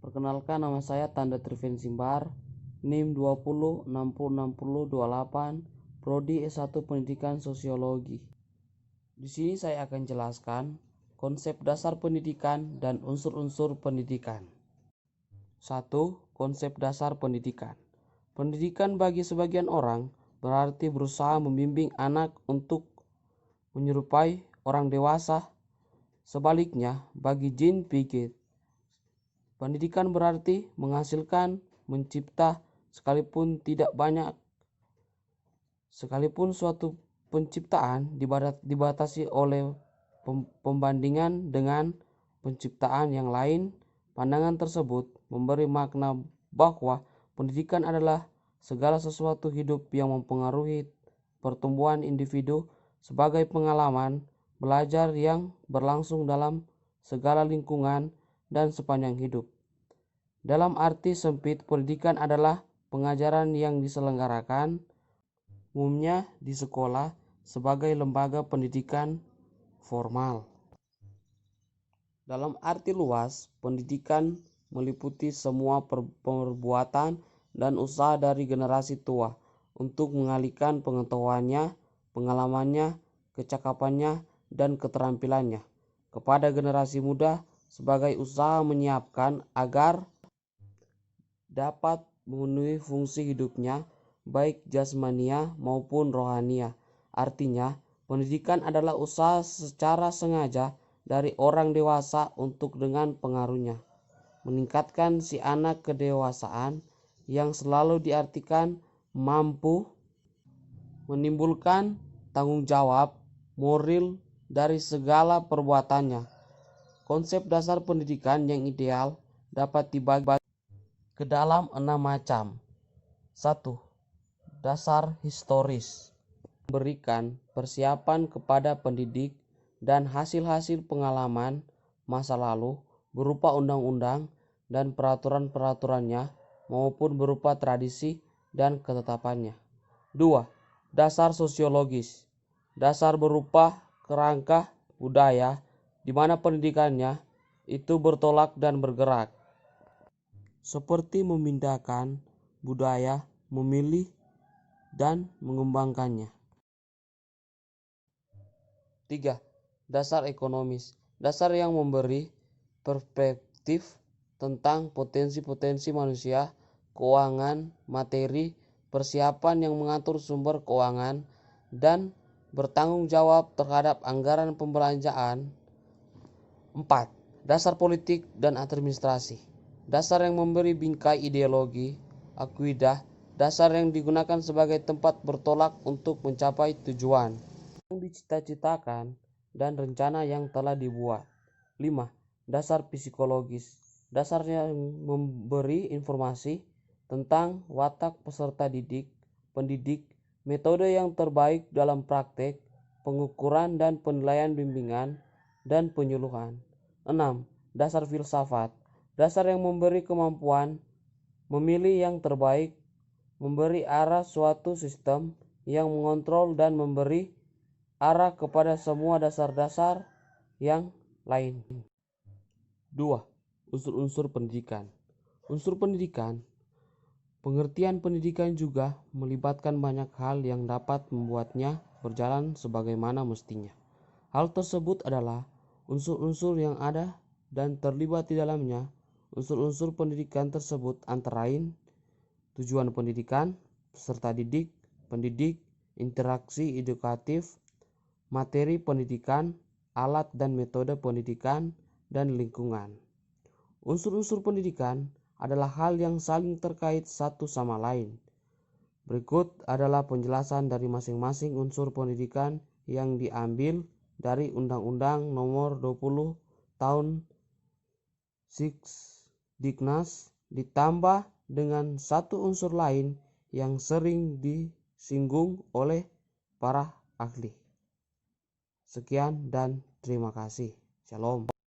Perkenalkan, nama saya Tanda Triven Simbar, NIM 20606028, Prodi S1 Pendidikan Sosiologi. Di sini saya akan jelaskan konsep dasar pendidikan dan unsur-unsur pendidikan. 1. Konsep dasar pendidikan. Pendidikan bagi sebagian orang berarti berusaha membimbing anak untuk menyerupai orang dewasa. Sebaliknya, bagi Jean Piaget, pendidikan berarti menghasilkan, mencipta, sekalipun tidak banyak. Sekalipun suatu penciptaan dibatasi oleh pembandingan dengan penciptaan yang lain, pandangan tersebut memberi makna bahwa pendidikan adalah segala sesuatu hidup yang mempengaruhi pertumbuhan individu sebagai pengalaman belajar yang berlangsung dalam segala lingkungan dan sepanjang hidup. Dalam arti sempit, pendidikan adalah pengajaran yang diselenggarakan umumnya di sekolah sebagai lembaga pendidikan formal. Dalam arti luas, pendidikan meliputi semua perbuatan dan usaha dari generasi tua untuk mengalihkan pengetahuannya, pengalamannya, kecakapannya, dan keterampilannya kepada generasi muda sebagai usaha menyiapkan agar dapat memenuhi fungsi hidupnya baik jasmania maupun rohania. Artinya, pendidikan adalah usaha secara sengaja dari orang dewasa untuk dengan pengaruhnya meningkatkan si anak kedewasaan yang selalu diartikan mampu menimbulkan tanggung jawab moral dari segala perbuatannya. Konsep dasar pendidikan yang ideal dapat dibagi ke dalam 6 macam. 1. Dasar historis, memberikan persiapan kepada pendidik dan hasil-hasil pengalaman masa lalu berupa undang-undang dan peraturan-peraturannya maupun berupa tradisi dan ketetapannya. 2. Dasar sosiologis, dasar berupa kerangka budaya di mana pendidikannya itu bertolak dan bergerak, seperti memindahkan budaya, memilih, dan mengembangkannya. 3. Dasar ekonomis, dasar yang memberi perspektif tentang potensi-potensi manusia, keuangan, materi, persiapan yang mengatur sumber keuangan, dan bertanggung jawab terhadap anggaran pembelanjaan. 4. Dasar politik dan administrasi, dasar yang memberi bingkai ideologi, akidah, dasar yang digunakan sebagai tempat bertolak untuk mencapai tujuan yang dicita-citakan dan rencana yang telah dibuat. 5. Dasar psikologis, dasar yang memberi informasi tentang watak peserta pendidik, metode yang terbaik dalam praktek, pengukuran dan penilaian bimbingan, dan penyuluhan. 6. Dasar filsafat, dasar yang memberi kemampuan memilih yang terbaik, memberi arah suatu sistem yang mengontrol dan memberi arah kepada semua dasar-dasar yang lain. 2. Unsur-unsur pendidikan. Unsur pendidikan. Pengertian pendidikan juga melibatkan banyak hal yang dapat membuatnya berjalan sebagaimana mestinya. Hal tersebut adalah unsur-unsur yang ada dan terlibat di dalamnya. Unsur-unsur pendidikan tersebut antara lain tujuan pendidikan, peserta didik, pendidik, interaksi edukatif, materi pendidikan, alat dan metode pendidikan, dan lingkungan. Unsur-unsur pendidikan adalah hal yang saling terkait satu sama lain. Berikut adalah penjelasan dari masing-masing unsur pendidikan yang diambil dari Undang-Undang Nomor 20 Tahun Diknas ditambah dengan satu unsur lain yang sering disinggung oleh para ahli. Sekian dan terima kasih. Shalom.